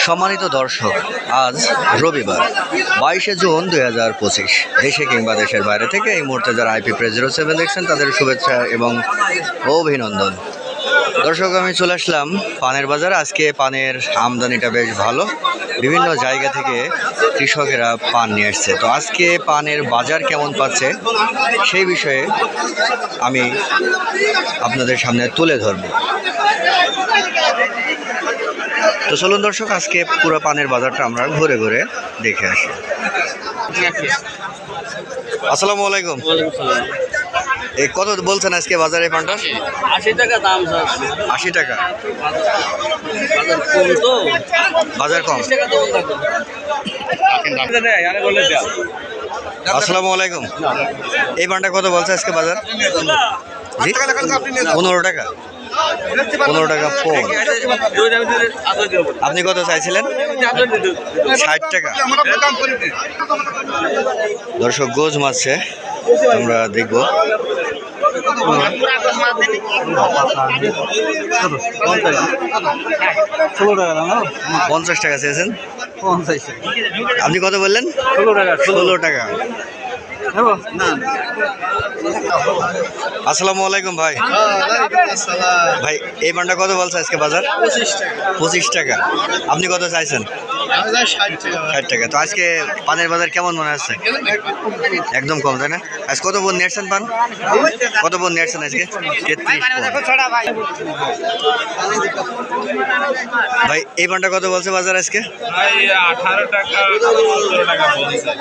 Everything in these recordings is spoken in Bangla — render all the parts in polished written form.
সম্মানিত দর্শক, আজ রবিবার 22শে জুন 2025। দেশে কিংবা দেশের বাইরে থেকে এই মুহূর্তে যারা আইপি প্রেস 07 দেখছেন তাদের শুভেচ্ছা এবং অভিনন্দন। দর্শক, আমি চলে আসলাম পানের বাজার। আজকে পানের আমদানিটা বেশ ভালো, বিভিন্ন জায়গা থেকে কৃষকেরা পান নিয়ে আসছে। তো আজকে পানের বাজার কেমন পাচ্ছে সেই বিষয়ে আমি আপনাদের সামনে তুলে ধরব। তো চলুন দর্শক, আজকে পুরো পানের বাজারটা আমরা ঘুরে ঘুরে দেখে আসি। আসসালামু আলাইকুম। এই কত বলছেন আজকে বাজারে পানটা? 80 টাকা দাম। 80 টাকা বাজার কম তো, বাজার কম। 30 টাকা তো থাকবে। আসসালামু আলাইকুম। এই পানটা কত বলছে আজকে বাজার? জি, 15 টাকা। 15 টাকা পোন। আপনি কত চাইছিলেন? 60 টাকা। দর্শক, গোজ মারছে, আমরা দেখব। 50 টাকা চেয়েছেন। আপনি কত বললেন? 16 টাকা। আসসালামু আলাইকুম ভাই। ভাই, এই পানটা কত বলছে আজকে বাজার? 25 টাকা। আপনি কত চাইছেন? 60 টাকা। তো আজকে পানের বাজার কেমন মনে হচ্ছে? একদম কম, তাই না? আজ কত বোন নিয়েছেন পান? কত বোন নিয়েছেন আজকে? 33 ভাই, এই পানটা কত বলছে বাজার আজকে?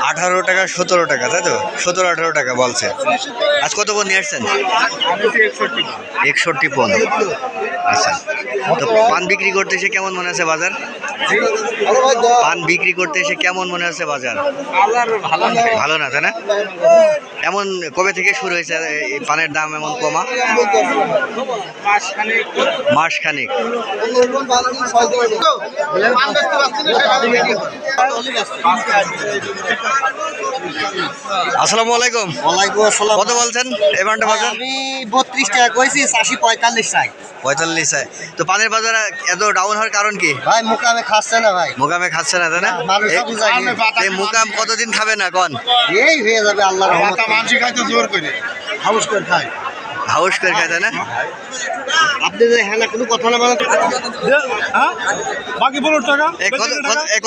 18 টাকা 17 টাকা, তাই তো? 17-18 টাকা বলছে। আজ কত বোন নিয়ে আসছেন? 61 পন। আচ্ছা, তো পান বিক্রি করতে এসে কেমন মনে আছে বাজার? পান বিক্রি করতে এসে কেমন মনে আছে বাজার? ভালো না, তাই না? এমন কবে থেকে শুরু হয়েছে এই পানের দাম এমন কমা? মাসখানেক। আসসালামু আলাইকুম। ওয়ালাইকুম আসসালাম। কত বলছেন এই পানটা বাজার? আমি 32 টাকা কইছি, 45 চাই। 45। তো পানের বাজার এত ডাউন হওয়ার কারণ কি? ভাই মুকামে খাচ্ছে না ভাই। মোকামে খাচ্ছে না, তাই না? মানুষ বুঝাই এই মোকাম কতদিন খাবে না কোন? এই হয়ে যাবে আল্লাহর রহমতে। মানুষ খাইতে জোর করে হাউস করে খায়। হাউস করে খায়, তাই না? আপনি যে হ্যাঁ না কোনো কথা না বলেন। বাকি 15 টাকা।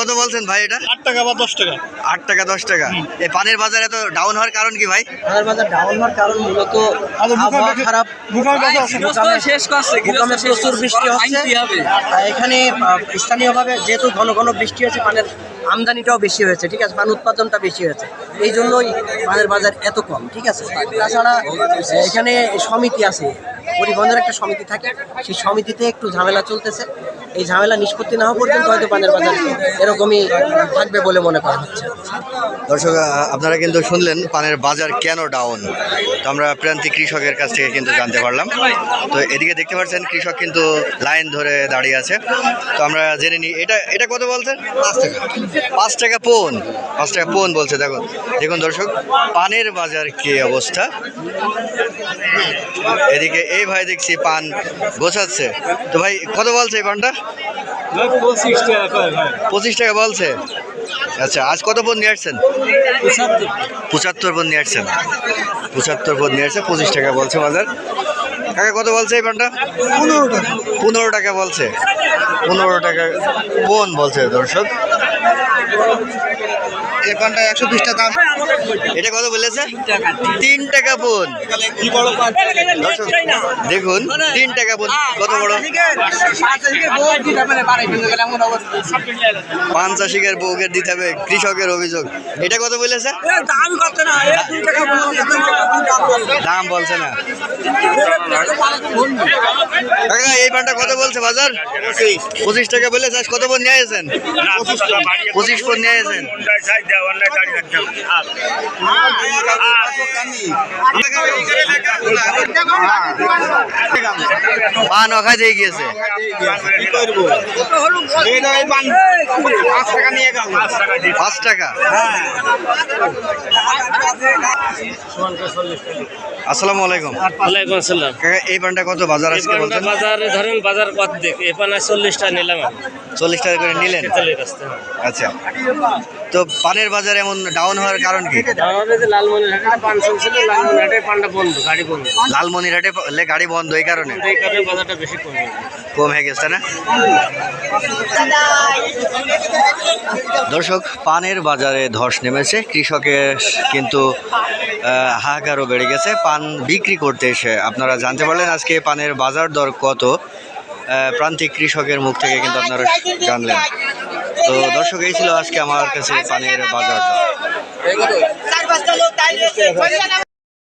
কত বলছেন ভাই এটা? 8 টাকা বা 10 টাকা। 8 টাকা 10 টাকা। এই পানের বাজার এত ডাউন হওয়ার কারণ কি ভাই? পানের বাজার ডাউন হওয়ার কারণ মূলত আবহাওয়া খারাপ। শেষ করছে, মোকামে প্রচুর বৃষ্টি হচ্ছে। এখানে স্থানীয়ভাবে যেহেতু ঘন ঘন বৃষ্টি হয়েছে, পানের আমদানিটাও বেশি হয়েছে, ঠিক আছে? পান উৎপাদনটা বেশি হয়েছে, এই জন্যই পানের বাজার এত কম, ঠিক আছে? তাছাড়া এখানে সমিতি আছে, পরিবহনের একটা সমিতি থাকে, সেই সমিতিতে একটু ঝামেলা চলতেছে। এই ঝামেলা নিষ্পত্তি না হওয়া পর্যন্ত হয়তো পানের বাজার এরকমই থাকবে বলে মনে করা হচ্ছে। দর্শক, আপনারা কিন্তু শুনলেন পানের বাজার কেন ডাউন। তো আমরা প্রান্তিক কৃষকের কাছ থেকে কিন্তু জানতে পারলাম। তো এদিকে দেখতে পাচ্ছেন কৃষক কিন্তু লাইন ধরে দাঁড়িয়ে আছে। তো আমরা জেনে নিই, এটা কত বলছেন? 5 টাকা। 5 টাকা পোন। 5 টাকা পোন বলছে। দেখুন দর্শক, পানের বাজার কি অবস্থা। এদিকে এই ভাই দেখছি পান গোছাচ্ছে। তো ভাই, কত বলছে এই পানটা? 25 টাকা বলছে। আচ্ছা, আজ কত পণ নিয়ে আসছেন? 75 পণ নিয়ে আসছেন। 75 পণ নিয়ে আসছে, 25 টাকা বলছে বাজার। কাকা, কত বলছে এই পানটা? 15 টাকা বলছে। 15 টাকা পণ বলছে দর্শক। এই পানটা 120 টাকা। এটা কত বলেছে? 3 টাকা পণ। দর্শক দেখুন, 3 টাকা পণ, কত বড়। 85 বউকে দিতে হবে, কৃষকের অভিযোগ। এটা কত বলেছে? দাম বলছে না। কাকা, এই পানটা কত বলছে বাজার? 25 টাকা বলেছে। আজ কত পণ নিয়ে আসেছেন? 25 পণ নিয়ে আসেছেন। পান অখাই দিয়ে গিয়েছে। 5 টাকা। আসসালামু আলাইকুম। ওয়ালাইকুম আসসালাম। কাকা, এই পানটা কত বাজার আজকে বলছেন? বাজারে ধরেন বাজার কত দেখ এ পানা 40টা নিলাম আমি 40 টাকা করে নিলেন? তেলের রাস্তা আচ্ছা, তো পানের বাজার এমন ডাউন হওয়ার কারণ কি? আমাদের যে লালমনিরহাটে পান চলছিল, লালমনিরহাটে পানটা বন্ধ, গাড়ি বন্ধ, লালমনিরহাটে গাড়ি বন্ধ, এই কারণে এই কারণে বাজারটা বেশি কমে কম হয়ে গেছে না? দর্শক, পানের বাজারে ধস নেমেছে, কৃষকের কিন্তু হাহাকারও বেড়ে গেছে। পান বিক্রি করতে এসে আপনারা জানতে পারলেন আজকে পানের বাজার দর কত, প্রান্তিক কৃষকের মুখ থেকে কিন্তু আপনারা জানলেন। তো দর্শক, এই ছিল আজকে আমার কাছে পানের বাজার দর।